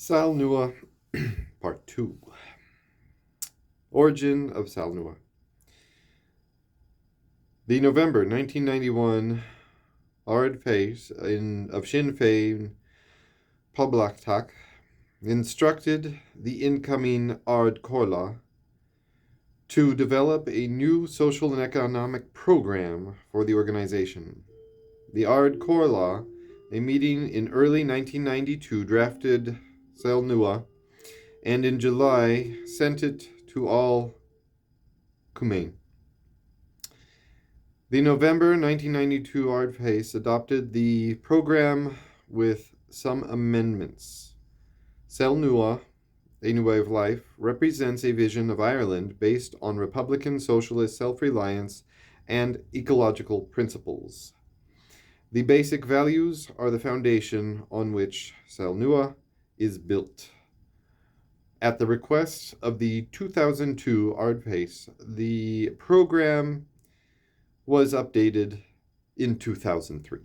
Saol Nua, Part 2. Origin of Saol Nua. The November 1991 Ard Pace of Sinn Féin Poblachtak instructed the incoming Ard Corla to develop a new social and economic program for the organization. The Ard Corla, a meeting in early 1992, drafted Saol Nua, and in July sent it to all Cumain. The November 1992 Ard Pace adopted the program with some amendments. Saol Nua, A New Way of Life, represents a vision of Ireland based on Republican socialist self-reliance and ecological principles. The basic values are the foundation on which Saol Nua is built. At the request of the 2002 Ard Pace, the program was updated in 2003.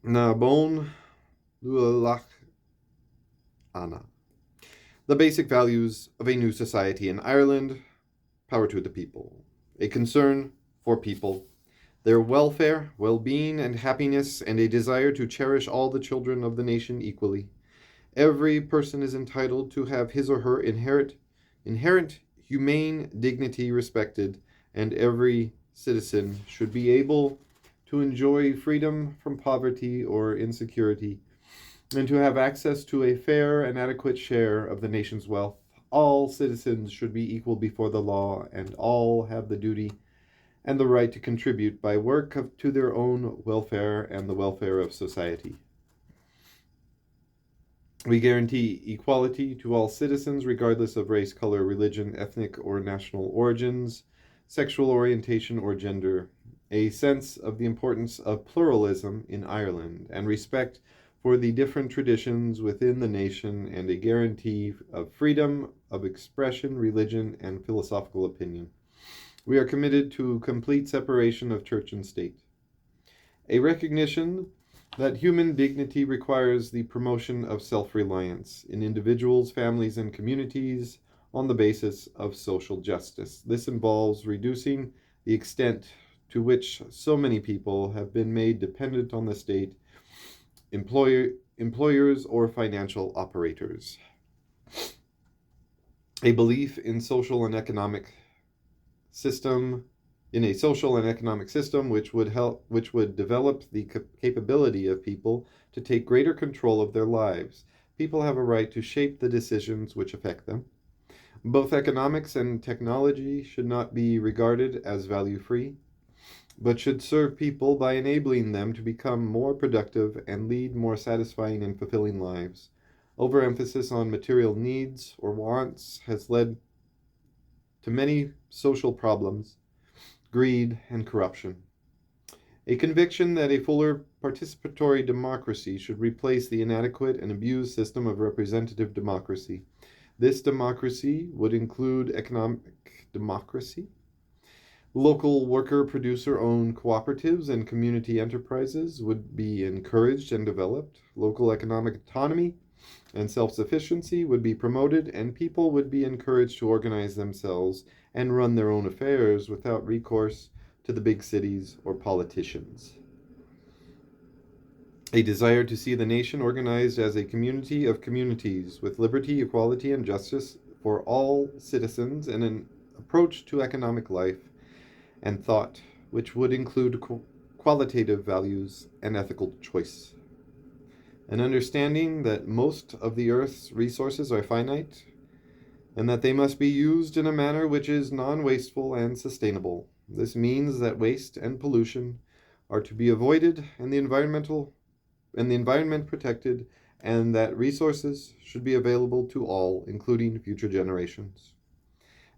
Na bon lualach ana. The basic values of a new society in Ireland: power to the people, a concern for people, their welfare, well-being, and happiness, and a desire to cherish all the children of the nation equally. Every person is entitled to have his or her inherent humane dignity respected, and every citizen should be able to enjoy freedom from poverty or insecurity, and to have access to a fair and adequate share of the nation's wealth. All citizens should be equal before the law, and all have the duty and the right to contribute by work to their own welfare and the welfare of society. We guarantee equality to all citizens, regardless of race, color, religion, ethnic or national origins, sexual orientation, or gender, a sense of the importance of pluralism in Ireland, and respect for the different traditions within the nation, and a guarantee of freedom of expression, religion, and philosophical opinion. We are committed to complete separation of church and state. A recognition that human dignity requires the promotion of self-reliance in individuals, families, and communities on the basis of social justice. This involves reducing the extent to which so many people have been made dependent on the state, employers, or financial operators. A belief in a social and economic system which would develop the capability of people to take greater control of their lives. People have a right to shape the decisions which affect them. Both economics and technology should not be regarded as value-free, but should serve people by enabling them to become more productive and lead more satisfying and fulfilling lives. Overemphasis on material needs or wants has led to many social problems, greed, and corruption. A conviction that a fuller participatory democracy should replace the inadequate and abused system of representative democracy. This democracy would include economic democracy, local worker producer-owned cooperatives and community enterprises would be encouraged and developed. Local economic autonomy and self-sufficiency would be promoted, and people would be encouraged to organize themselves and run their own affairs without recourse to the big cities or politicians. A desire to see the nation organized as a community of communities with liberty, equality, and justice for all citizens, and an approach to economic life and thought which would include qualitative values and ethical choice. An understanding that most of the Earth's resources are finite, and that they must be used in a manner which is non-wasteful and sustainable. This means that waste and pollution are to be avoided, and the environment protected, and that resources should be available to all, including future generations.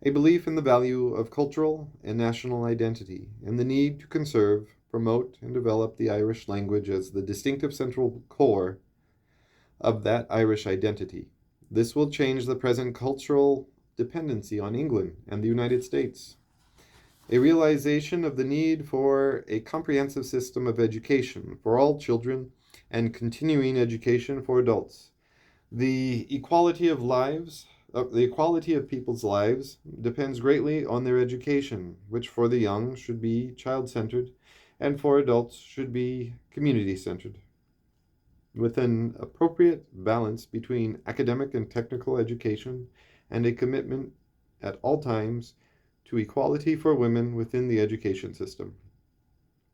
A belief in the value of cultural and national identity, and the need to conserve, promote, and develop the Irish language as the distinctive central core of that Irish identity. This will change the present cultural dependency on England and the United States. A realization of the need for a comprehensive system of education for all children and continuing education for adults. The equality of people's lives depends greatly on their education, which for the young should be child-centered and for adults should be community-centered, with an appropriate balance between academic and technical education and a commitment at all times to equality for women within the education system.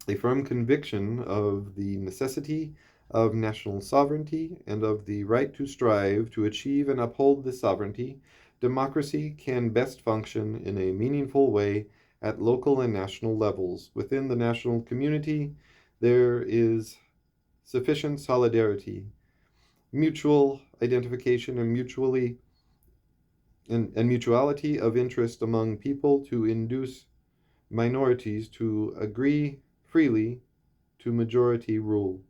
A firm conviction of the necessity of national sovereignty and of the right to strive to achieve and uphold this sovereignty, democracy can best function in a meaningful way at local and national levels. Within the national community, there is sufficient solidarity, mutual identification, and mutuality of interest among people to induce minorities to agree freely to majority rule.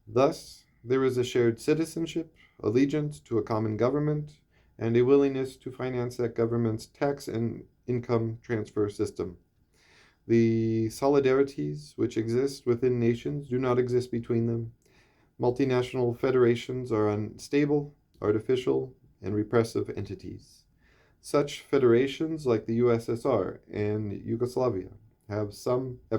Thus, there is a shared citizenship, allegiance to a common government, and a willingness to finance that government's tax and income transfer system. The solidarities which exist within nations do not exist between them. Multinational federations are unstable, artificial, and repressive entities. Such federations like the USSR and Yugoslavia have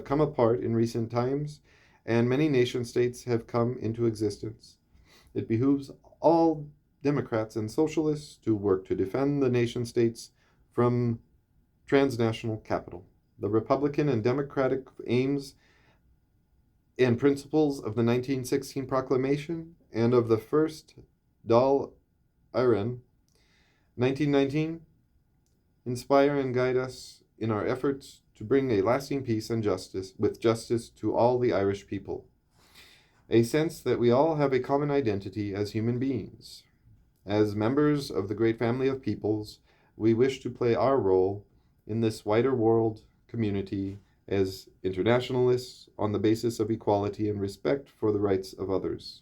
come apart in recent times, and many nation states have come into existence. It behooves all Democrats and socialists to work to defend the nation states from transnational capital. The Republican and Democratic aims and principles of the 1916 Proclamation and of the first Dal Iran 1919 inspire and guide us in our efforts to bring a lasting peace and justice to all the Irish people. A sense that we all have a common identity as human beings. As members of the great family of peoples, we wish to play our role in this wider world community as internationalists on the basis of equality and respect for the rights of others.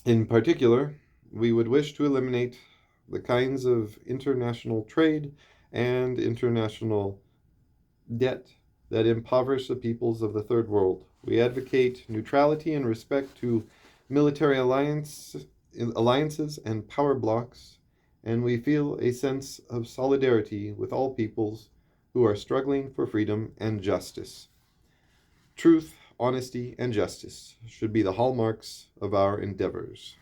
In particular, we would wish to eliminate the kinds of international trade and international debt that impoverish the peoples of the Third World. We advocate neutrality and respect to military alliances and power blocks, and we feel a sense of solidarity with all peoples who are struggling for freedom and justice. Truth, honesty, and justice should be the hallmarks of our endeavors.